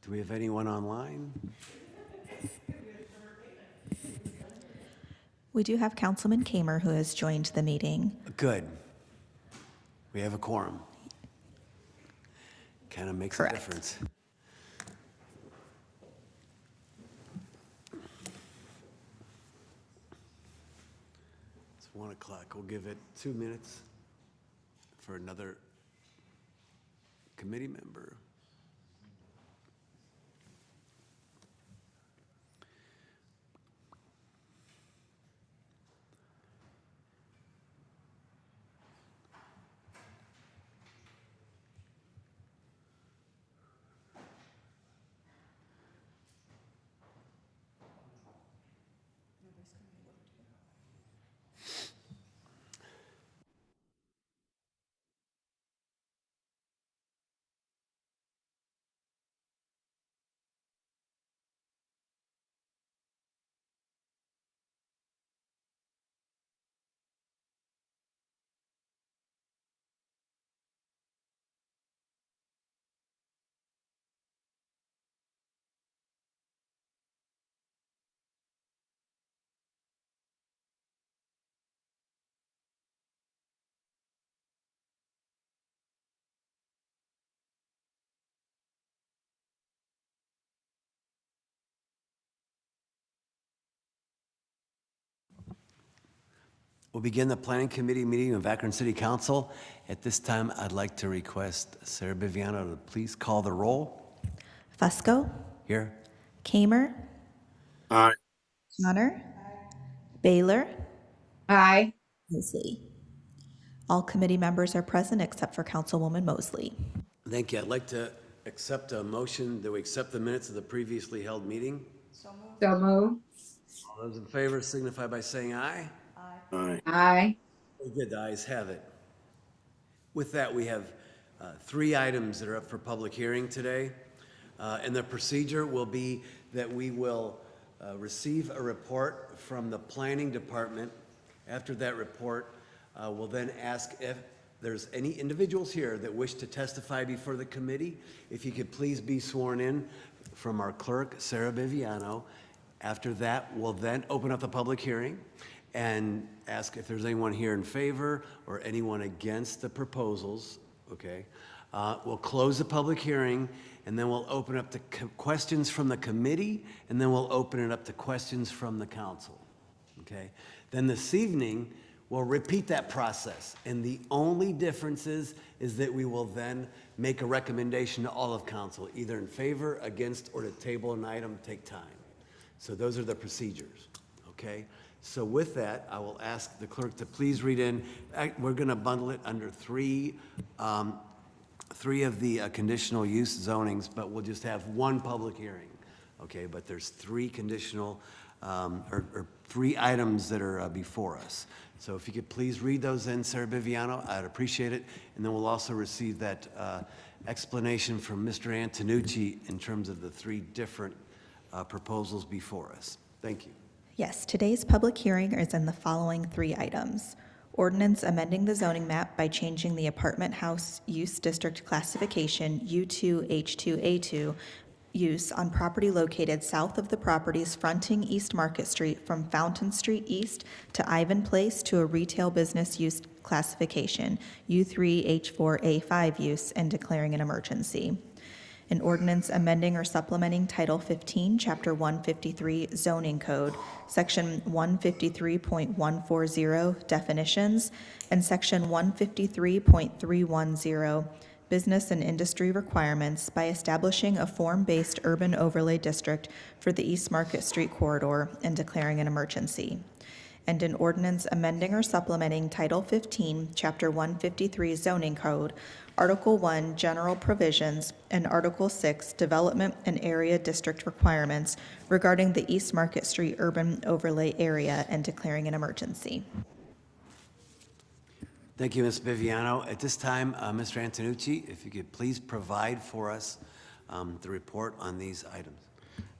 Do we have anyone online? We do have Councilman Kamer who has joined the meeting. Good. We have a quorum. Kind of makes Correct. a difference. It's 1 o'clock. We'll give it 2 minutes for another committee member. We'll begin the Planning Committee meeting of Akron City Council. At this time, I'd like to request Sarah Biviano to please call the roll. Fusco, Here. Kamer, Aye. Connor, Baylor, Aye. Mosley. All committee members are present except for Councilwoman Mosley. Thank you. I'd like to accept a motion that we accept the minutes of the previously held meeting. So moved. All those in favor signify by saying aye. Aye. Aye. Very good, the ayes have it. With that, we have 3 items that are up for public hearing today. And the procedure will be that we will receive a report from the planning department. After that report, we'll then ask if there's any individuals here that wish to testify before the committee. If you could please be sworn in from our clerk, Sarah Biviano. After that, we'll then open up the public hearing and ask if there's anyone here in favor or anyone against the proposals, okay? We'll close the public hearing, and then we'll open up to questions from the committee, and then we'll open it up to questions from the council, okay? Then this evening, we'll repeat that process, and the only difference is that we will then make a recommendation to all of council, either in favor, against, or to table an item, take time. So those are the procedures, okay? So with that, I will ask the clerk to please read in. We're going to bundle it under three of the conditional use zonings, but we'll just have one public hearing, okay? But there's 3 conditional, or 3 items that are before us. So if you could please read those in, Sarah Biviano, I'd appreciate it. And then we'll also receive that explanation from Mr. Antonucci in terms of the 3 different proposals before us. Thank you. Yes, today's public hearing is in the following 3 items. Ordinance amending the zoning map by changing the apartment house use district classification U2 H2A2 use on property located south of the properties fronting East Market Street from Fountain Street East to Ivan Place to a retail business use classification U3 H4A5 use and declaring an emergency. An ordinance amending or supplementing Title 15, Chapter 153 Zoning Code, Section 153.140 Definitions, and Section 153.310 Business and Industry Requirements by establishing a form-based urban overlay district for the East Market Street corridor and declaring an emergency. And an ordinance amending or supplementing Title 15, Chapter 153 Zoning Code, Article 1, General Provisions, and Article 6, Development and Area District Requirements regarding the East Market Street Urban Overlay Area and declaring an emergency. Thank you, Ms. Biviano. At this time, Mr. Antonucci, if you could please provide for us the report on these items.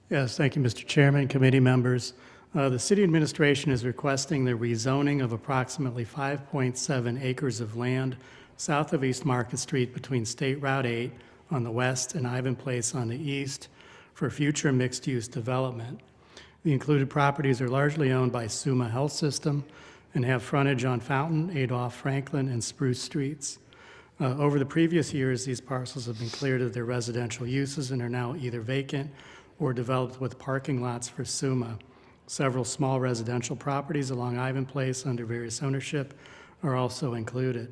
Yes, thank you, Mr. Chairman, committee members. The city administration is requesting the rezoning of approximately 5.7 acres of land south of East Market Street between State Route 8 on the west and Ivan Place on the east for future mixed-use development. The included properties are largely owned by Summa Health System and have frontage on Fountain, Adolph, Franklin, and Spruce Streets. Over the previous years, these parcels have been cleared of their residential uses and are now either vacant or developed with parking lots for Summa. Several small residential properties along Ivan Place under various ownership are also included.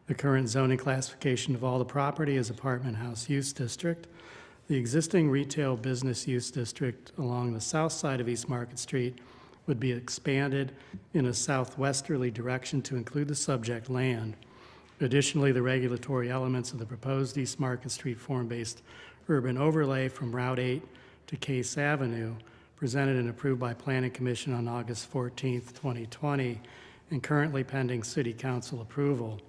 The current zoning classification of all the property is apartment house use district. The existing retail business use district along the south side of East Market Street would be expanded in a southwesterly direction to include the subject land. Additionally, the regulatory elements of the proposed East Market Street form-based urban overlay from Route 8 to Case Avenue, presented and approved by Planning Commission on August 14th, 2020, and currently pending City Council approval,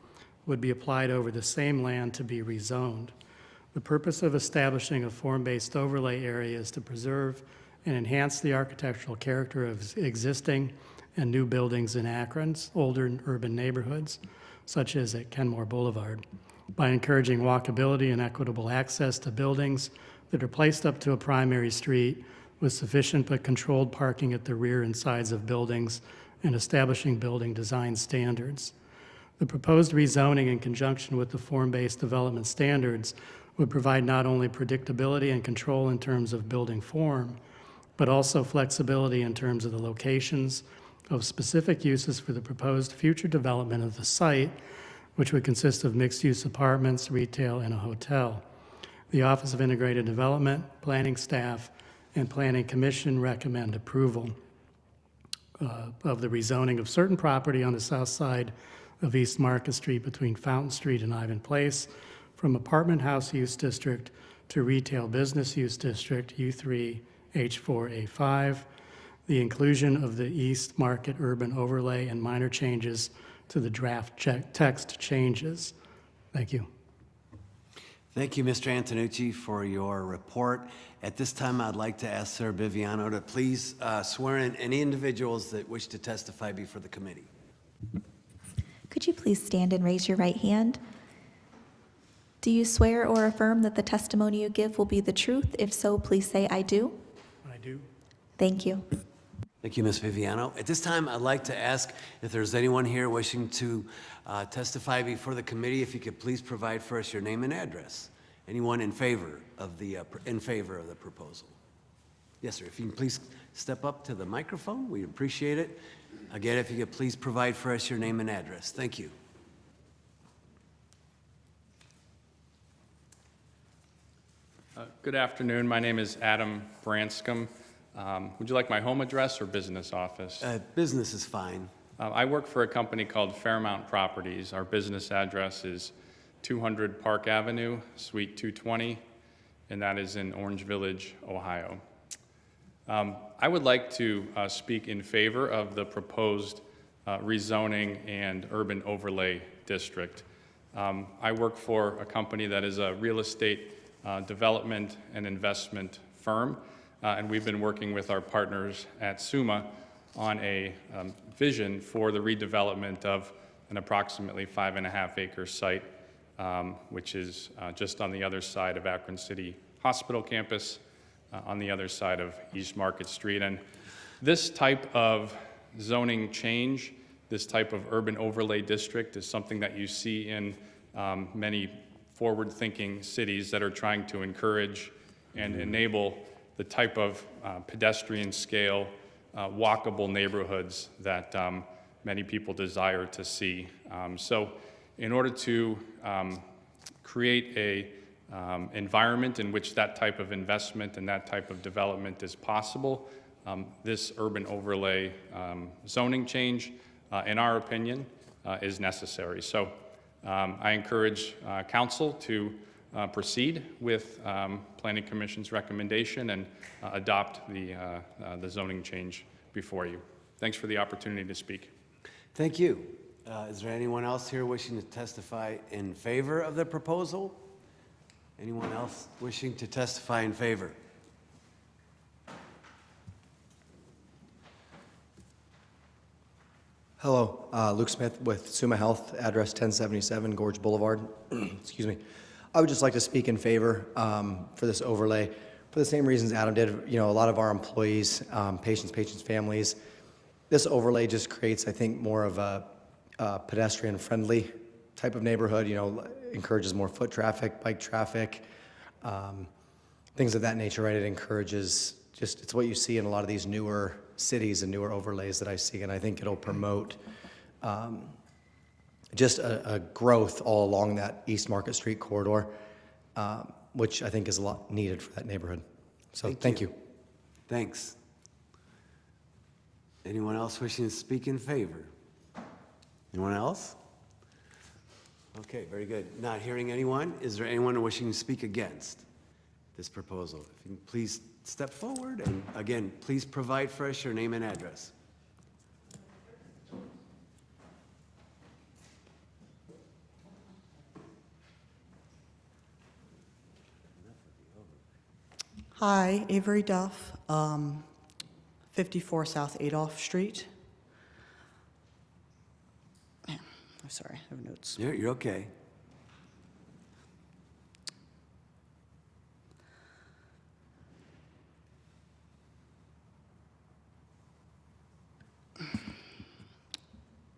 would be applied over the same land to be rezoned. The purpose of establishing a form-based overlay area is to preserve and enhance the architectural character of existing and new buildings in Akron's older urban neighborhoods, such as at Kenmore Boulevard, by encouraging walkability and equitable access to buildings that are placed up to a primary street with sufficient but controlled parking at the rear and sides of buildings and establishing building design standards. The proposed rezoning in conjunction with the form-based development standards would provide not only predictability and control in terms of building form, but also flexibility in terms of the locations of specific uses for the proposed future development of the site, which would consist of mixed-use apartments, retail, and a hotel. The Office of Integrated Development, Planning Staff, and Planning Commission recommend approval of the rezoning of certain property on the south side of East Market Street between Fountain Street and Ivan Place from apartment house use district to retail business use district U3, H4, A5, the inclusion of the East Market urban overlay and minor changes to the draft text changes. Thank you. Thank you, Mr. Antonucci, for your report. At this time, I'd like to ask Sarah Biviano to please swear in any individuals that wish to testify before the committee. Could you please stand and raise your right hand? Do you swear or affirm that the testimony you give will be the truth? If so, please say, "I do." I do. Thank you. Thank you, Ms. Viviano. At this time, I'd like to ask if there's anyone here wishing to testify before the committee, if you could please provide for us your name and address. Anyone in favor of the proposal? Yes, sir. If you can please step up to the microphone, we'd appreciate it. Again, if you could please provide for us your name and address. Thank you. Good afternoon. My name is Adam Branscombe. Would you like my home address or business office? Business is fine. I work for a company called Fairmount Properties. Our business address is 200 Park Avenue, Suite 220, and that is in Orange Village, Ohio. I would like to speak in favor of the proposed rezoning and urban overlay district. I work for a company that is a real estate development and investment firm, and we've been working with our partners at Summa on a vision for the redevelopment of an approximately 5.5 acre site, which is just on the other side of Akron City Hospital campus, on the other side of East Market Street. And this type of zoning change, this type of urban overlay district is something that you see in many forward-thinking cities that are trying to encourage and enable the type of pedestrian scale, walkable neighborhoods that many people desire to see. So in order to create a environment in which that type of investment and that type of development is possible, this urban overlay zoning change, in our opinion, is necessary. So I encourage council to proceed with Planning Commission's recommendation and adopt the zoning change before you. Thanks for the opportunity to speak. Thank you. Is there anyone else here wishing to testify in favor of the proposal? Anyone else wishing to testify in favor? Hello, Luke Smith with Summa Health, address 1077 Gorge Boulevard. Excuse me. I would just like to speak in favor for this overlay, for the same reasons Adam did. You know, a lot of our employees, patients' families, this overlay just creates, I think, more of a pedestrian-friendly type of neighborhood, you know, encourages more foot traffic, bike traffic, things of that nature, right? It encourages just, it's what you see in a lot of these newer cities and newer overlays that I see, and I think it'll promote just a growth all along that East Market Street corridor, which I think is a lot needed for that neighborhood. So thank you. Thanks. Anyone else wishing to speak in favor? Anyone else? Okay, very good. Not hearing anyone. Is there anyone wishing to speak against this proposal? If you can please step forward, and again, please provide for us your name and address. Hi, Avery Duff, 54 South Adolph Street. Man, I'm sorry, I have notes. You're okay.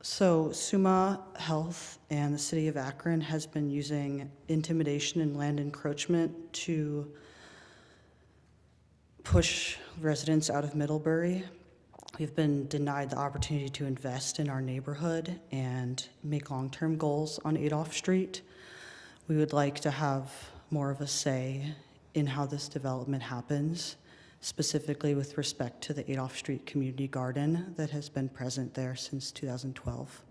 So Summa Health and the city of Akron has been using intimidation and land encroachment to push residents out of Middlebury. We've been denied the opportunity to invest in our neighborhood and make long-term goals on Adolph Street. We would like to have more of a say in how this development happens, specifically with respect to the Adolph Street Community Garden that has been present there since 2012.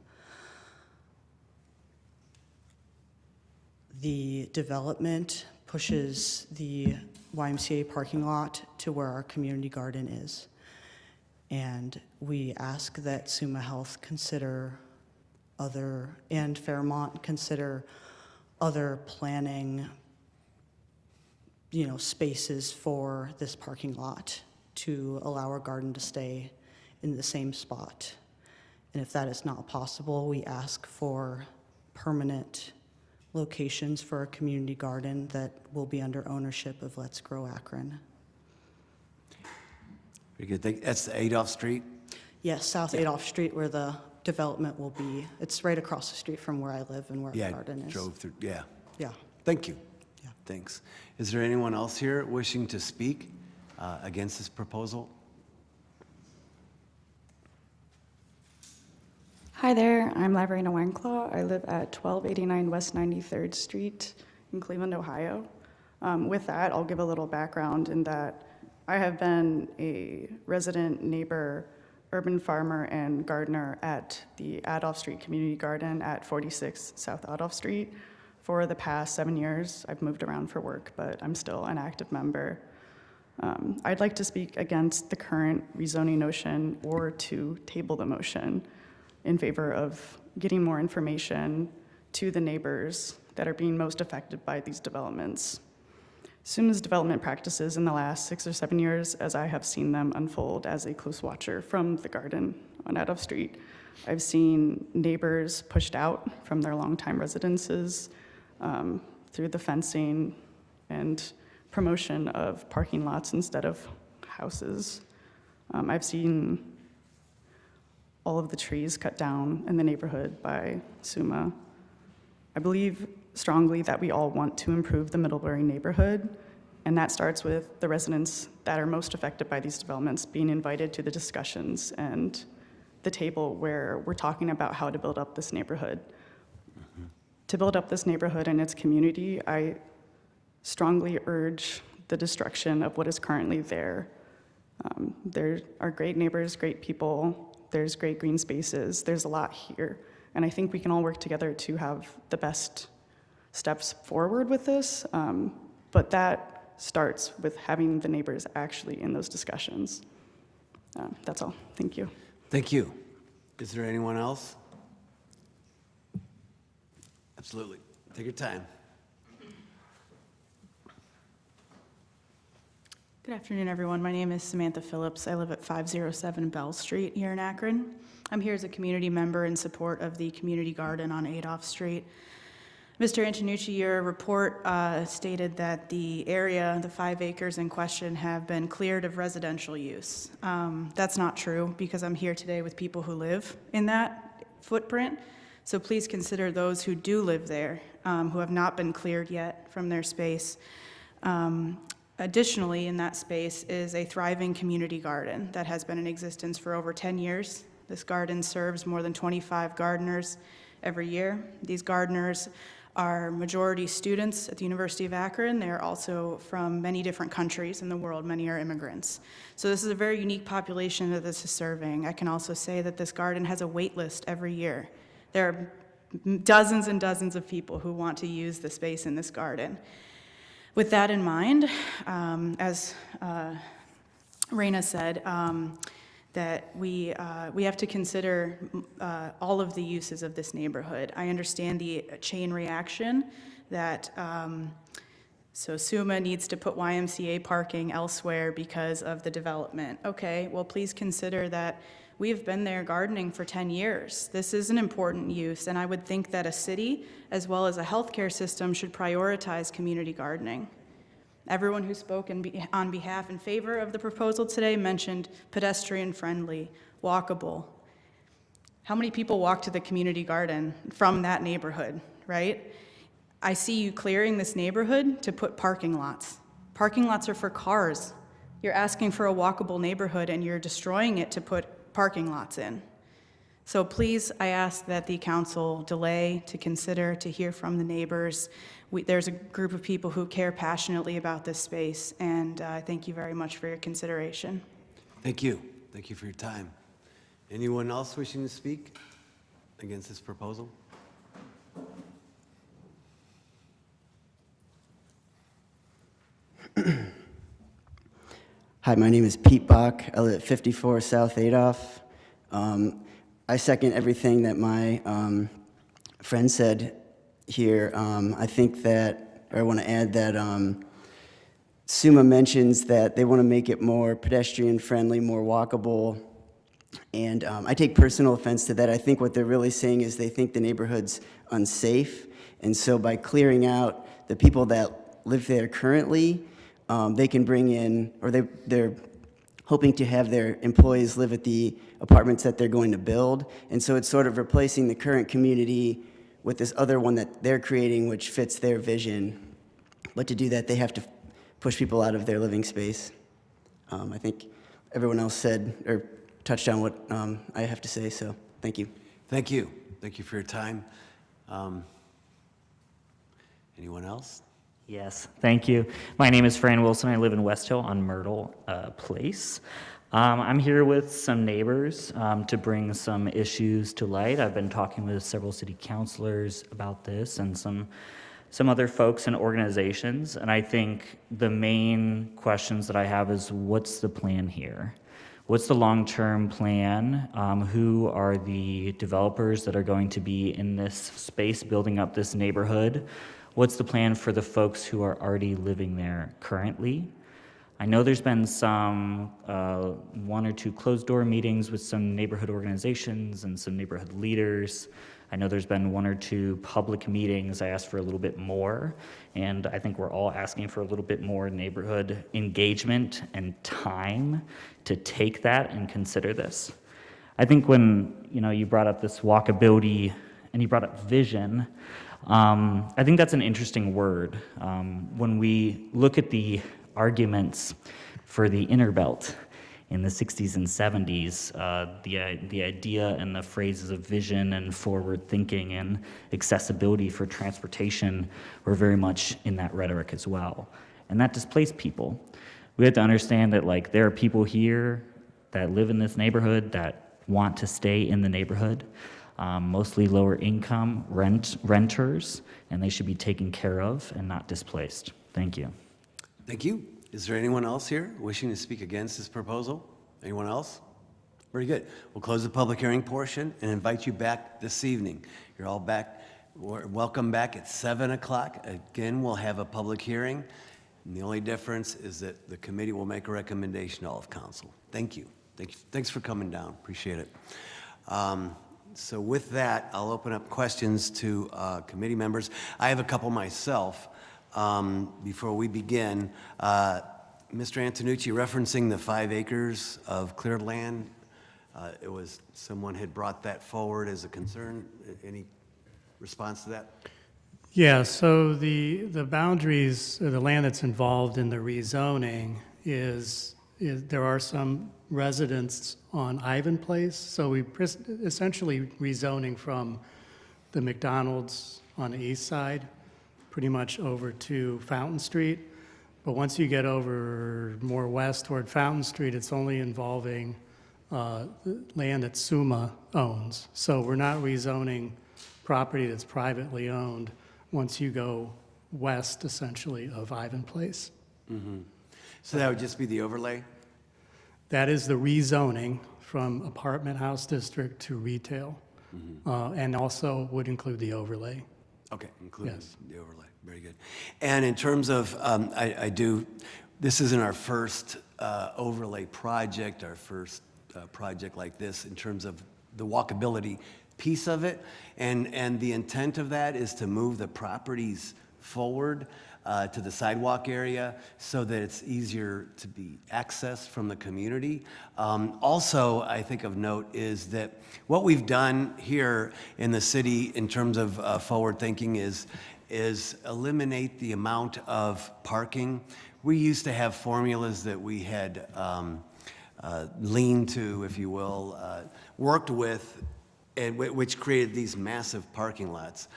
The development pushes the YMCA parking lot to where our community garden is. And we ask that Summa Health consider and Fairmont consider other planning, spaces for this parking lot to allow our garden to stay in the same spot. And if that is not possible, we ask for permanent locations for a community garden that will be under ownership of Let's Grow Akron. Very good. That's the Adolph Street? Yes, South Adolph Street where the development will be. It's right across the street from where I live and where the garden is. Drove through, yeah. Yeah. Thank you. Yeah. Thanks. Is there anyone else here wishing to speak against this proposal? Hi there, I'm Laverina Wineclaw. I live at 1289 West 93rd Street in Cleveland, Ohio. With that, I'll give a little background in that I have been a resident, neighbor, urban farmer, and gardener at the Adolph Street Community Garden at 46 South Adolph Street for the past 7 years. I've moved around for work, but I'm still an active member. I'd like to speak against the current rezoning motion or to table the motion in favor of getting more information to the neighbors that are being most affected by these developments. Summa's development practices in the last 6 or 7 years, as I have seen them unfold as a close watcher from the garden on Adolph Street, I've seen neighbors pushed out from their longtime residences through the fencing and promotion of parking lots instead of houses. I've seen all of the trees cut down in the neighborhood by Summa. I believe strongly that we all want to improve the Middlebury neighborhood, and that starts with the residents that are most affected by these developments being invited to the discussions and the table where we're talking about how to build up this neighborhood. To build up this neighborhood and its community, I strongly urge the destruction of what is currently there. There are great neighbors, great people, there's great green spaces, there's a lot here. And I think we can all work together to have the best steps forward with this, but that starts with having the neighbors actually in those discussions. That's all, thank you. Thank you. Is there anyone else? Absolutely. Take your time. Good afternoon, everyone. My name is Samantha Phillips. I live at 507 Bell Street here in Akron. I'm here as a community member in support of the community garden on Adolph Street. Mr. Antonucci, your report stated that the area, the 5 acres in question, have been cleared of residential use. That's not true, because I'm here today with people who live in that footprint. So please consider those who do live there, who have not been cleared yet from their space. Additionally, in that space is a thriving community garden that has been in existence for over 10 years. This garden serves more than 25 gardeners every year. These gardeners are majority students at the University of Akron. They are also from many different countries in the world. Many are immigrants. So this is a very unique population that this is serving. I can also say that this garden has a wait list every year. There are dozens and dozens of people who want to use the space in this garden. With that in mind, as Raina said, that we have to consider all of the uses of this neighborhood. I understand the chain reaction that so SUMA needs to put YMCA parking elsewhere because of the development. Okay, well, please consider that we have been there gardening for 10 years. This is an important use, and I would think that a city, as well as a healthcare system, should prioritize community gardening. Everyone who spoke on behalf in favor of the proposal today mentioned pedestrian-friendly, walkable. How many people walk to the community garden from that neighborhood, right? I see you clearing this neighborhood to put parking lots. Parking lots are for cars. You're asking for a walkable neighborhood, and you're destroying it to put parking lots in. So please, I ask that the council delay to consider, to hear from the neighbors. There's a group of people who care passionately about this space, and thank you very much for your consideration. Thank you. Thank you for your time. Anyone else wishing to speak against this proposal? Hi, my name is Pete Bach. I live at 54 South Adolph. I second everything that my friend said here. I think that, or I want to add that SUMA mentions that they want to make it more pedestrian-friendly, more walkable, and I take personal offense to that. I think what they're really saying is they think the neighborhood's unsafe, and so by clearing out the people that live there currently, they can bring in, or they're hoping to have their employees live at the apartments that they're going to build. And so it's sort of replacing the current community with this other one that they're creating, which fits their vision. But to do that, they have to push people out of their living space. I think everyone else said, or touched on what I have to say, so thank you. Thank you. Thank you for your time. Anyone else? Yes, thank you. My name is Fran Wilson. I live in West Hill on Myrtle Place. I'm here with some neighbors to bring some issues to light. I've been talking with several city councilors about this and some other folks and organizations, and I think the main questions that I have is, what's the plan here? What's the long-term plan? Who are the developers that are going to be in this space building up this neighborhood? What's the plan for the folks who are already living there currently? I know there's been some 1 or 2 closed-door meetings with some neighborhood organizations and some neighborhood leaders. I know there's been 1 or 2 public meetings. I asked for a little bit more, and I think we're all asking for a little bit more neighborhood engagement and time to take that and consider this. I think when you brought up this walkability and you brought up vision, I think that's an interesting word. When we look at the arguments for the inner belt in the 60s and 70s, the idea and the phrases of vision and forward thinking and accessibility for transportation were very much in that rhetoric as well. And that displaced people. We have to understand that there are people here that live in this neighborhood that want to stay in the neighborhood. Mostly lower income renters, and they should be taken care of and not displaced. Thank you. Thank you. Is there anyone else here wishing to speak against this proposal? Anyone else? Very good. We'll close the public hearing portion and invite you back this evening. You're all back. Welcome back at 7 o'clock. Again, we'll have a public hearing. And the only difference is that the committee will make a recommendation to all of council. Thank you. Thanks for coming down. Appreciate it. So with that, I'll open up questions to committee members. I have a couple myself. Before we begin, Mr. Antonucci, referencing the 5 acres of cleared land, it was, someone had brought that forward as a concern. Any response to that? Yeah, so the boundaries, or the land that's involved in the rezoning is there are some residents on Ivan Place, so we essentially rezoning from the McDonald's on the east side, pretty much over to Fountain Street. But once you get over more west toward Fountain Street, it's only involving land that SUMA owns. So we're not rezoning property that's privately owned once you go west, essentially, of Ivan Place. So that would just be the overlay? That is the rezoning from apartment house district to retail, and also would include the overlay. Okay, including Yes. the overlay. Very good. And in terms of, this isn't our first overlay project, our first project like this in terms of the walkability piece of it. And the intent of that is to move the properties forward to the sidewalk area so that it's easier to be accessed from the community. Also, I think of note is that what we've done here in the city in terms of forward thinking is eliminate the amount of parking. We used to have formulas that we had leaned to, if you will, worked with, and which created these massive parking lots,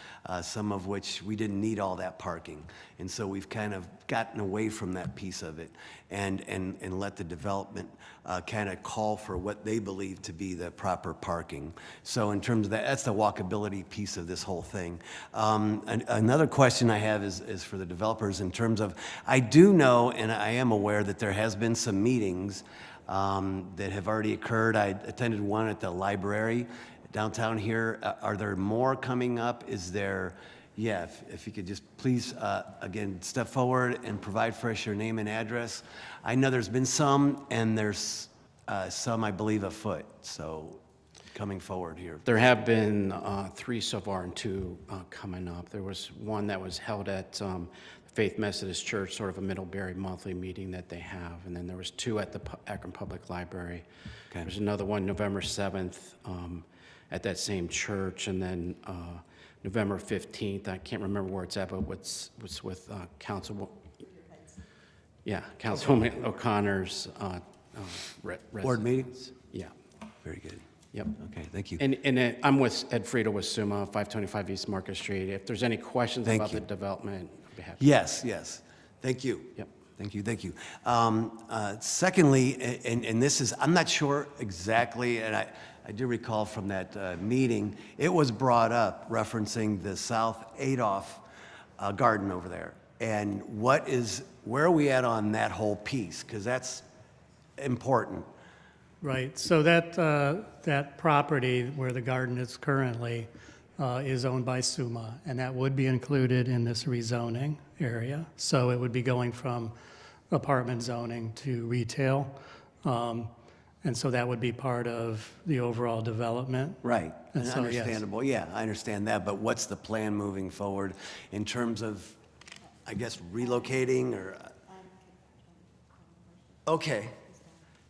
some of which we didn't need all that parking. And so we've kind of gotten away from that piece of it and let the development kind of call for what they believe to be the proper parking. So in terms of that, that's the walkability piece of this whole thing. Another question I have is for the developers in terms of, I do know and I am aware that there has been some meetings that have already occurred. I attended one at the library downtown here. Are there more coming up? Is there, yeah, if you could just please, again, step forward and provide for us your name and address. I know there's been some, and there's some, I believe, afoot, so coming forward here. There have been 3 so far and 2 coming up. There was one that was held at Faith Methodist Church, sort of a Middlebury monthly meeting that they have, and then there was 2 at the Akron Public Library. Okay. There's another one November 7th at that same church, and then November 15th, I can't remember where it's at, but what's with Councilwoman O'Connor's Board meeting? residence. Yeah. Very good. Yep. Okay, thank you. And I'm with Ed Friedel with SUMA, 525 East Market Street. If there's any questions Thank about you. the development, I'd be happy. Yes, yes. Thank you. Yep. Thank you, thank you. Secondly, and this is, I'm not sure exactly, and I do recall from that meeting, it was brought up referencing the South Adolph garden over there. And where are we at on that whole piece? Because that's important. Right, so that property where the garden is currently is owned by SUMA, and that would be included in this rezoning area. So it would be going from apartment zoning to retail. And so that would be part of the overall development. Right, And so, yes. understandable, yeah, I understand that, but what's the plan moving forward in terms of, I guess, relocating or? Okay,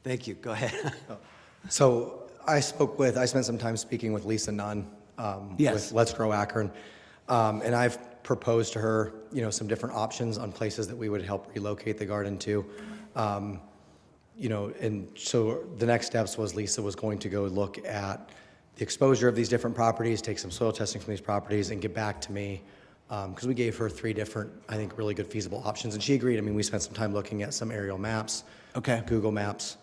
thank you, go ahead. So I spent some time speaking with Lisa Nunn Yes. with Let's Grow Akron. And I've proposed to her, some different options on places that we would help relocate the garden to. And so the next steps was Lisa was going to go look at the exposure of these different properties, take some soil testing from these properties, and get back to me. Because we gave her 3 different, I think, really good feasible options. And she agreed. I mean, we spent some time looking at some aerial maps. Okay. Google Maps.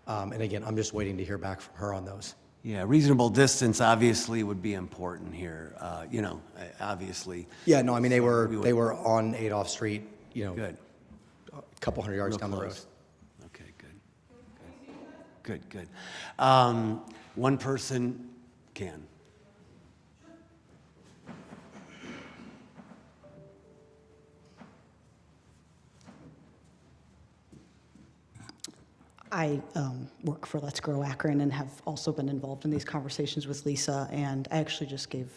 And again, I'm just waiting to hear back from her on those. Yeah, reasonable distance obviously would be important here, obviously. Yeah, no, I mean, they we would- were on Adolph Street, Good. a couple hundred yards Real down the road. close. Okay, good. One person can. I work for Let's Grow Akron and have also been involved in these conversations with Lisa, and I actually just gave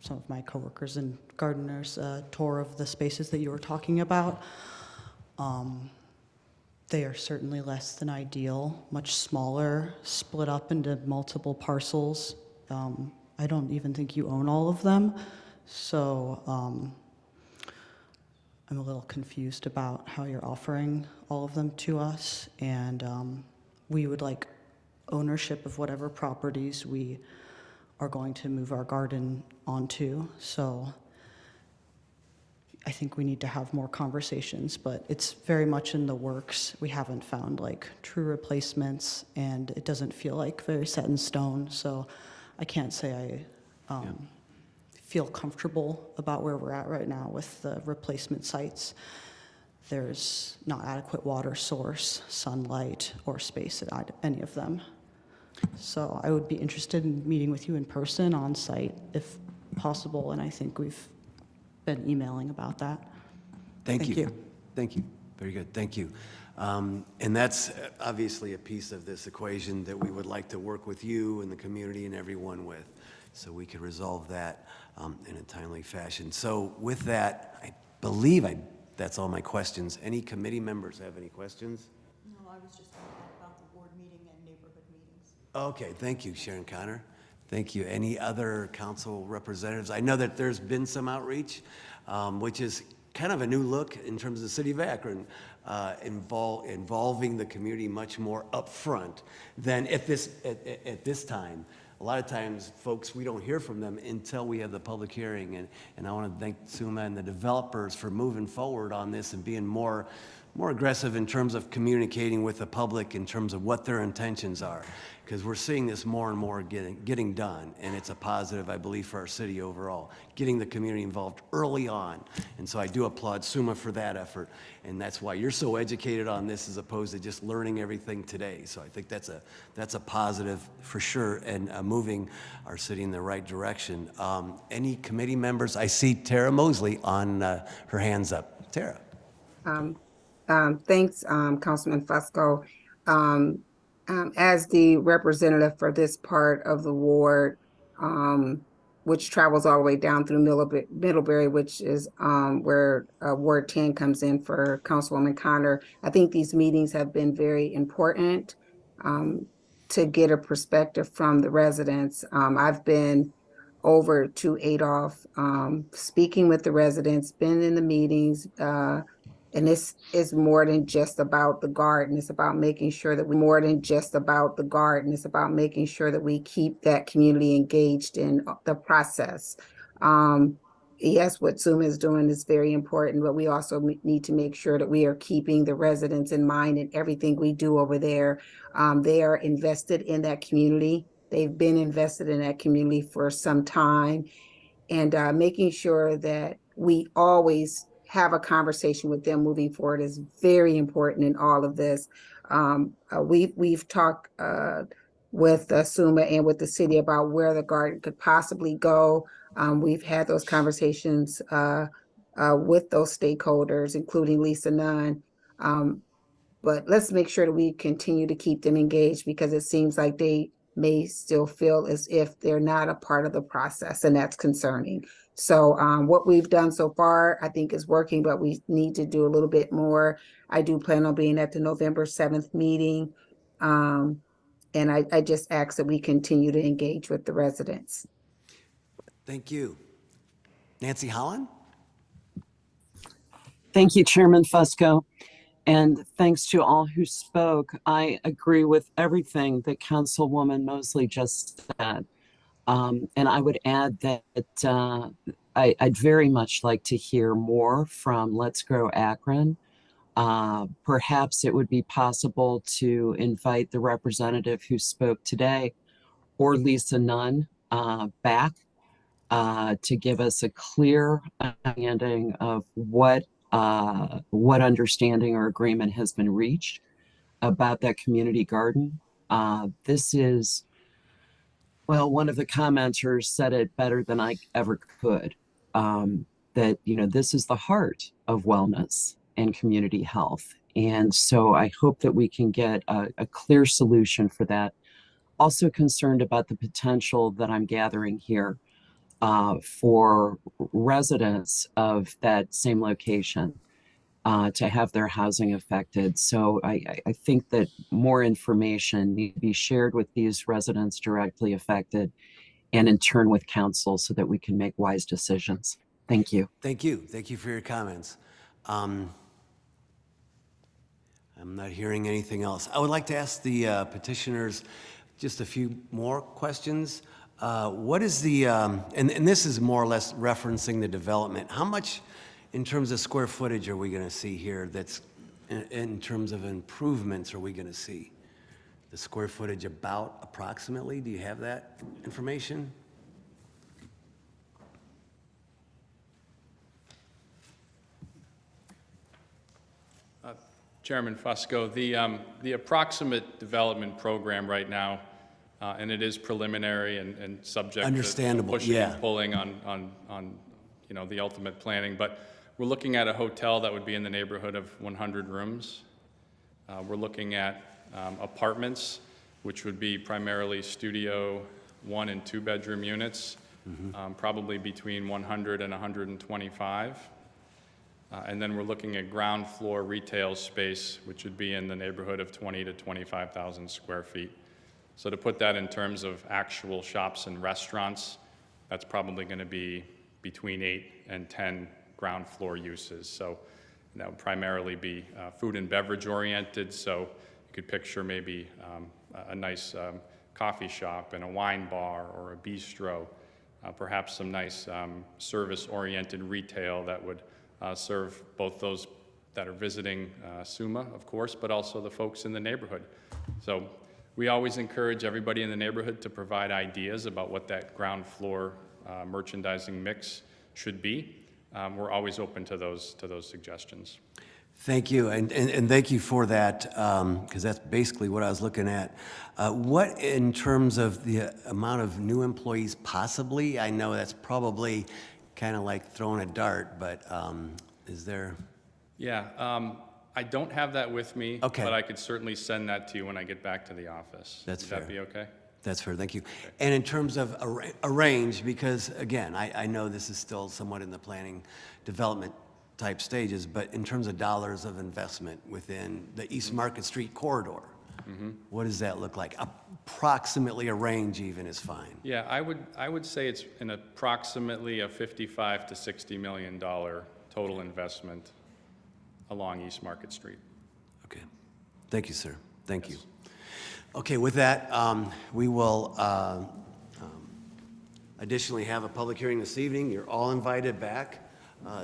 some of my coworkers and gardeners a tour of the spaces that you were talking about. They are certainly less than ideal, much smaller, split up into multiple parcels. I don't even think you own all of them, so I'm a little confused about how you're offering all of them to us, and we would like ownership of whatever properties we are going to move our garden onto. So I think we need to have more conversations, but it's very much in the works. We haven't found like true replacements, and it doesn't feel like very set in stone. So I can't say I feel comfortable about where we're at right now with the replacement sites. There's not adequate water source, sunlight, or space at any of them. So I would be interested in meeting with you in person on site if possible, and I think we've been emailing about that. Thank you. Thank you. Very good. Thank you. And that's obviously a piece of this equation that we would like to work with you and the community and everyone with, so we could resolve that in a timely fashion. So with that, I believe that's all my questions. Any committee members have any questions? No, I was just going to add about the board meeting and neighborhood meetings. Okay, thank you, Sharon Connor. Thank you. Any other council representatives? I know that there's been some outreach, which is kind of a new look in terms of the city of Akron, involving the community much more upfront than at this time. A lot of times, folks, we don't hear from them until we have the public hearing, and I want to thank Suma and the developers for moving forward on this and being more aggressive in terms of communicating with the public in terms of what their intentions are, because we're seeing this more and more getting done, and it's a positive, I believe, for our city overall, getting the community involved early on. And so I do applaud Suma for that effort, and that's why you're so educated on this as opposed to just learning everything today. So I think that's a positive for sure, and moving our city in the right direction. Any committee members? I see Tara Mosley on her hands up. Tara. Thanks, Councilman Fusco. As the representative for this part of the ward, which travels all the way down through Middlebury, which is where Ward 10 comes in for Councilwoman Connor, I think these meetings have been very important to get a perspective from the residents. I've been over to Adolph, speaking with the residents, been in the meetings, and this is more than just about the garden. It's about making sure that we keep that community engaged in the process. Yes, what Suma is doing is very important, but we also need to make sure that we are keeping the residents in mind in everything we do over there. They are invested in that community. They've been invested in that community for some time, and making sure that we always have a conversation with them moving forward is very important in all of this. We've talked with Suma and with the city about where the garden could possibly go. We've had those conversations with those stakeholders, including Lisa Nunn. But let's make sure that we continue to keep them engaged, because it seems like they may still feel as if they're not a part of the process, and that's concerning. So what we've done so far, I think, is working, but we need to do a little bit more. I do plan on being at the November 7th meeting. And I just ask that we continue to engage with the residents. Thank you. Nancy Holland? Thank you, Chairman Fusco. And thanks to all who spoke. I agree with everything that Councilwoman Mosley just said. And I would add that I'd very much like to hear more from Let's Grow Akron. Perhaps it would be possible to invite the representative who spoke today, or Lisa Nunn, back to give us a clear understanding of what understanding or agreement has been reached about that community garden. This is, well, one of the commenters said it better than I ever could, that, this is the heart of wellness and community health. And so I hope that we can get a clear solution for that. Also concerned about the potential that I'm gathering here for residents of that same location to have their housing affected. So I think that more information need to be shared with these residents directly affected and in turn with council so that we can make wise decisions. Thank you. Thank you. Thank you for your comments. I'm not hearing anything else. I would like to ask the petitioners just a few more questions. What is the, and this is more or less referencing the development, how much in terms of square footage are we going to see here that's, in terms of improvements, are we going to see? The square footage about approximately, do you have that information? Chairman Fusco, the approximate development program right now, and it is preliminary and subject to pushing and pulling on you know, the ultimate planning, but we're looking at a hotel that would be in the neighborhood of 100 rooms. We're looking at apartments, which would be primarily studio 1 and 2 bedroom units, probably between 100 and 125. And then we're looking at ground floor retail space, which would be in the neighborhood of 20 to 25,000 square feet. So to put that in terms of actual shops and restaurants, that's probably going to be between 8 and 10 ground floor uses. So that would primarily be food and beverage oriented. So you could picture maybe a nice coffee shop and a wine bar or a bistro, perhaps some nice service oriented retail that would serve both those that are visiting SUMA, of course, but also the folks in the neighborhood. So we always encourage everybody in the neighborhood to provide ideas about what that ground floor merchandising mix should be. We're always open to those suggestions. Thank you, and thank you for that, because that's basically what I was looking at. What, in terms of the amount of new employees possibly, I know that's probably kind of like throwing a dart, but is there? Yeah, I don't have that with me, Okay. but I could certainly send that to you when I get back to the office. That's fair. Would that be okay? That's fair, thank you. Okay. And in terms of a range, because again, I know this is still somewhat in the planning development type stages, but in terms of dollars of investment within the East Market Street corridor, what does that look like? Approximately a range even is fine. Yeah, I would say it's in approximately a $55 to $60 million total investment along East Market Street. Okay. Thank you, sir. Thank you. Okay, with that, we will additionally have a public hearing this evening. You're all invited back.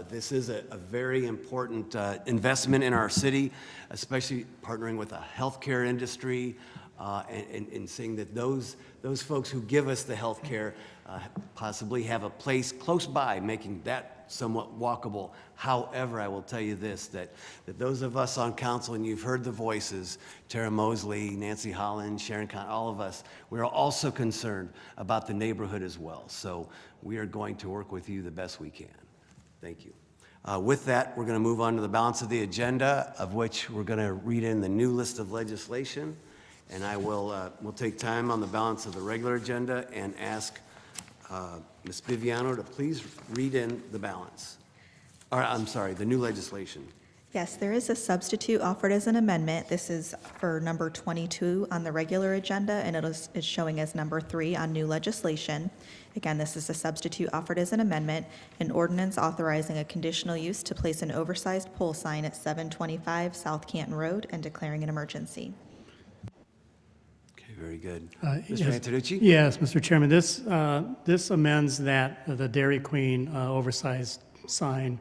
This is a very important investment in our city, especially partnering with a healthcare industry and seeing that those folks who give us the healthcare possibly have a place close by, making that somewhat walkable. However, I will tell you this, that those of us on council, and you've heard the voices, Tara Mosley, Nancy Holland, Sharon Con, all of us, we're also concerned about the neighborhood as well. So we are going to work with you the best we can. Thank you. With that, we're going to move on to the balance of the agenda, of which we're going to read in the new list of legislation. And I will we'll take time on the balance of the regular agenda and ask Ms. Biviano to please read in the balance. Or, I'm sorry, the new legislation. Yes, there is a substitute offered as an amendment. This is for number 22 on the regular agenda, and it's showing as number 3 on new legislation. Again, this is a substitute offered as an amendment, an ordinance authorizing a conditional use to place an oversized pole sign at 725 South Canton Road and declaring an emergency. Okay, very good. Yes. Mr. Antonucci? Yes, Mr. Chairman, this amends the Dairy Queen oversized sign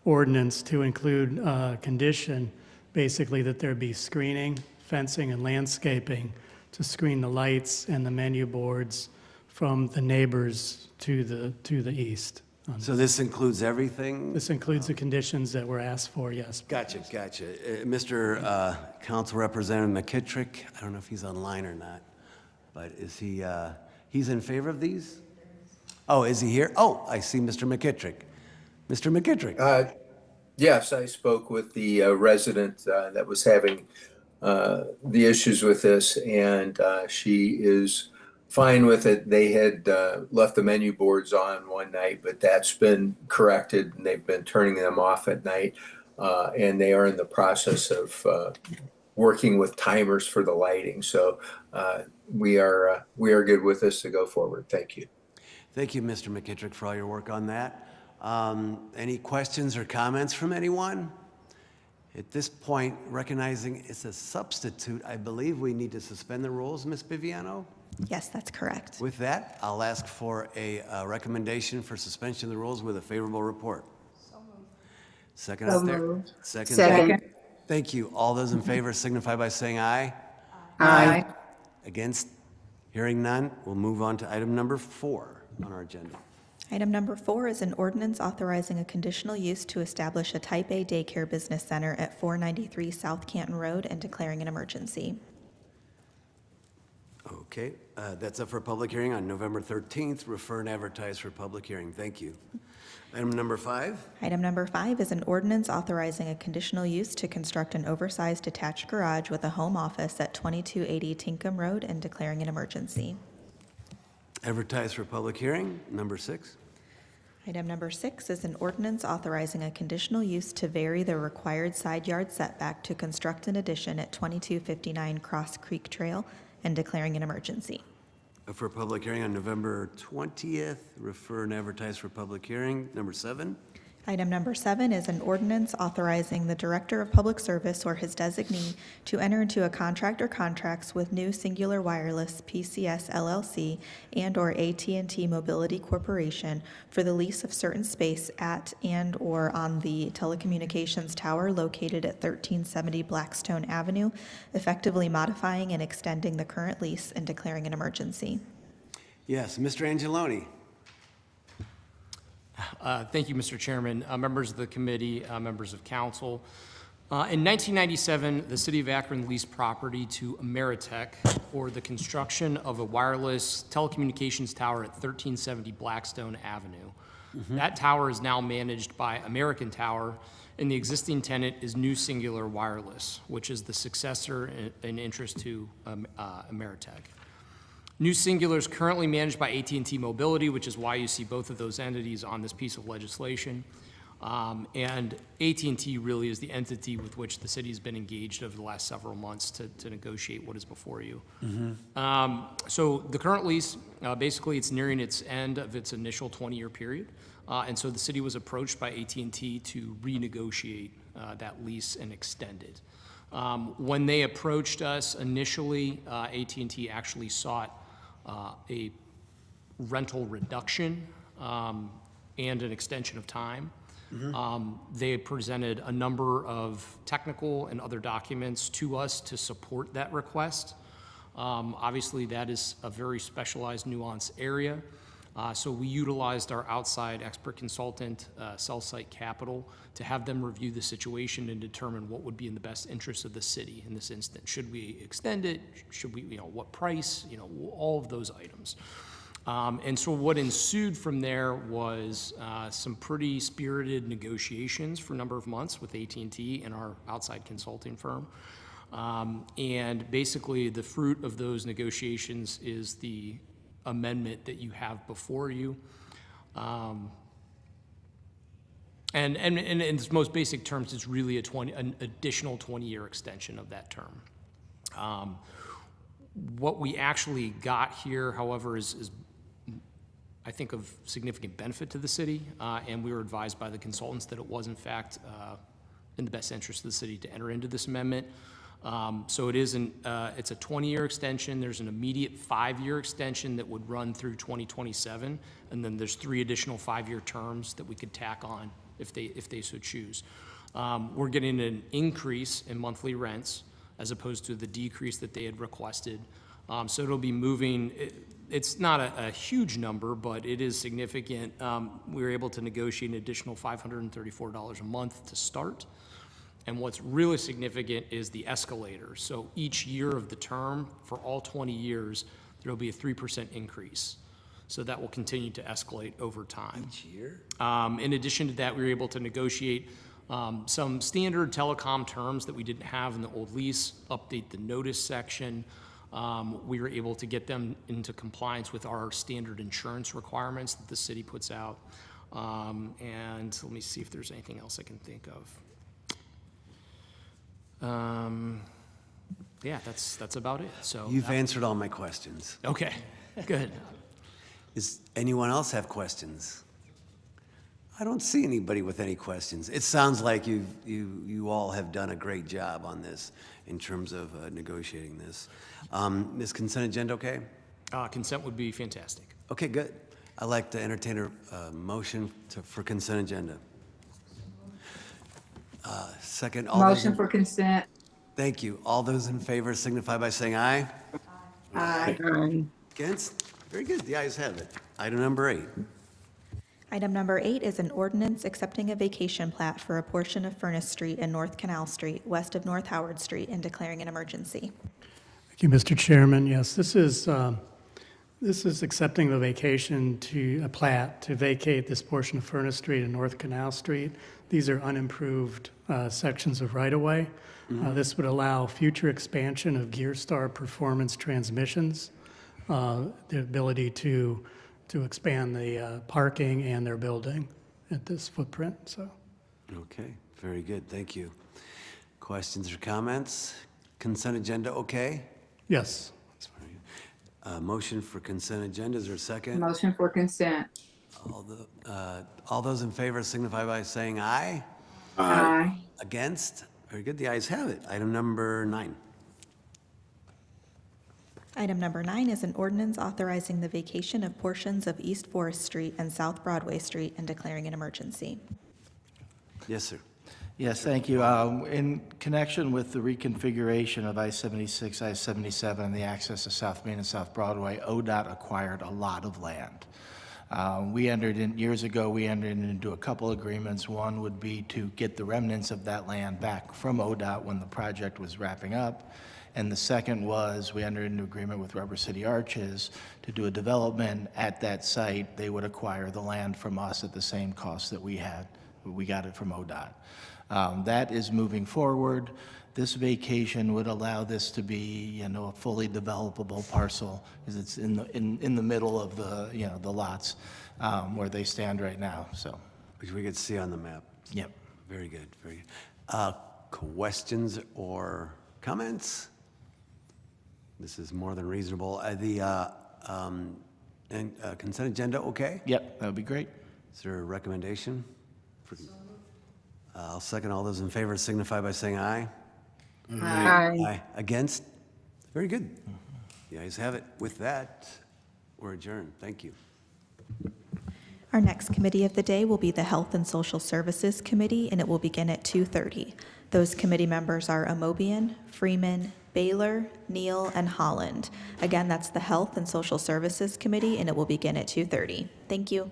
ordinance to include condition, basically that there be screening, fencing, and landscaping to screen the lights and the menu boards from the neighbors to the east. So this includes everything? This includes the conditions that were asked for, yes. Gotcha. Mr. Council Representative McKittrick, I don't know if he's online or not, but is he, he's in favor of these? Oh, is he here? Oh, I see Mr. McKittrick. Mr. McKittrick. Yes, I spoke with the resident that was having the issues with this, and she is fine with it. They had left the menu boards on one night, but that's been corrected, and they've been turning them off at night. And they are in the process of working with timers for the lighting. So we are good with this to go forward. Thank you. Thank you, Mr. McKittrick, for all your work on that. Any questions or comments from anyone? At this point, recognizing it's a substitute, I believe we need to suspend the rules, Ms. Biviano? Yes, that's correct. With that, I'll ask for a recommendation for suspension of the rules with a favorable report. So moved. Second out there? Second. Thank you. All those in favor signify by saying aye. Aye. Against? Hearing none, we'll move on to item number 4 on our agenda. Item number 4 is an ordinance authorizing a conditional use to establish a Type A daycare business center at 493 South Canton Road and declaring an emergency. Okay, that's up for a public hearing on November 13th. Refer and advertise for public hearing. Thank you. Item number 5. Item number 5 is an ordinance authorizing a conditional use to construct an oversized attached garage with a home office at 2280 Tinkham Road and declaring an emergency. Advertise for public hearing. Number 6. Item number 6 is an ordinance authorizing a conditional use to vary the required side yard setback to construct an addition at 2259 Cross Creek Trail and declaring an emergency. For a public hearing on November 20th. Refer and advertise for public hearing. Number 7. Item number 7 is an ordinance authorizing the Director of Public Service or his designee to enter into a contract or contracts with New Singular Wireless PCS LLC and/or AT&T Mobility Corporation for the lease of certain space at and/or on the telecommunications tower located at 1370 Blackstone Avenue, effectively modifying and extending the current lease and declaring an emergency. Yes, Mr. Angeloni. Thank you, Mr. Chairman, members of the committee, members of council. In 1997, the city of Akron leased property to Ameritech for the construction of a wireless telecommunications tower at 1370 Blackstone Avenue. That tower is now managed by American Tower, and the existing tenant is New Singular Wireless, which is the successor in interest to Ameritech. New Singular is currently managed by AT&T Mobility, which is why you see both of those entities on this piece of legislation. And AT&T really is the entity with which the city has been engaged over the last several months to negotiate what is before you. So the current lease, basically it's nearing its end of its initial 20-year period. And so the city was approached by AT&T to renegotiate that lease and extend it. When they approached us initially, AT&T actually sought a rental reduction and an extension of time. They presented a number of technical and other documents to us to support that request. Obviously, that is a very specialized, nuanced area. So we utilized our outside expert consultant, Cellsite Capital, to have them review the situation and determine what would be in the best interest of the city in this instance. Should we extend it? Should we, what price? All of those items. And so what ensued from there was some pretty spirited negotiations for a number of months with AT&T and our outside consulting firm. And basically the fruit of those negotiations is the amendment that you have before you. And in its most basic terms, it's really an additional 20-year extension of that term. What we actually got here, however, is I think of significant benefit to the city, and we were advised by the consultants that it was in fact in the best interest of the city to enter into this amendment. So it is it's a 20-year extension. There's an immediate 5-year extension that would run through 2027, and then there's 3 additional 5-year terms that we could tack on if they so choose. We're getting an increase in monthly rents as opposed to the decrease that they had requested. So it'll be moving. It's not a huge number, but it is significant. We were able to negotiate an additional $534 a month to start. And what's really significant is the escalator. So each year of the term, for all 20 years, there will be a 3% increase. So that will continue to escalate over time. Each year? In addition to that, we were able to negotiate Some standard telecom terms that we didn't have in the old lease, update the notice section. We were able to get them into compliance with our standard insurance requirements that the city puts out. And let me see if there's anything else I can think of. Yeah, that's about it. So You've answered all my questions. okay, good. Does anyone else have questions? I don't see anybody with any questions. It sounds like you all have done a great job on this in terms of negotiating this. Is consent agenda okay? Consent would be fantastic. Okay, good. I'd like to entertain a motion for consent agenda. Second. Motion for consent. Thank you. All those in favor signify by saying aye. Aye. Against? Very good. The ayes have it. Item number 8. Item number 8 is an ordinance accepting a vacation plat for a portion of Furnace Street and North Canal Street, west of North Howard Street, and declaring an emergency. Thank you, Mr. Chairman. Yes, this is accepting the a plat to vacate this portion of Furnace Street and North Canal Street. These are unimproved sections of right-of-way. This would allow future expansion of Gearstar Performance Transmissions, the ability to expand the parking and their building at this footprint. So, Okay, very good. Thank you. Questions or comments? Consent agenda okay? yes. Motion for consent agenda. Is there a second? Motion for consent. All those in favor signify by saying aye. Aye. Against? Very good. The ayes have it. Item number 9. Item number 9 is an ordinance authorizing the vacation of portions of East Forest Street and South Broadway Street and declaring an emergency. Yes, sir. Yes, thank you. In connection with the reconfiguration of I-76, I-77, and the access to South Main and South Broadway, ODOT acquired a lot of land. Years ago, we entered into a couple agreements. One would be to get the remnants of that land back from ODOT when the project was wrapping up. And the second was we entered into agreement with Rubber City Arches to do a development at that site. They would acquire the land from us at the same cost that we had. We got it from ODOT. That is moving forward. This vacation would allow this to be, a fully developable parcel, because it's in the middle of the lots where they stand right now. So, Which we could see on the map. yep. Very good. Very good. Questions or comments? This is more than reasonable. Consent agenda okay? Yep, that would be great. Is there a recommendation? I'll second. All those in favor signify by saying aye. Aye. Against? Very good. The ayes have it. With that, we're adjourned. Thank you. Our next committee of the day will be the Health and Social Services Committee, and it will begin at 2:30. Those committee members are Amobian, Freeman, Baylor, Neal, and Holland. Again, that's the Health and Social Services Committee, and it will begin at 2:30. Thank you.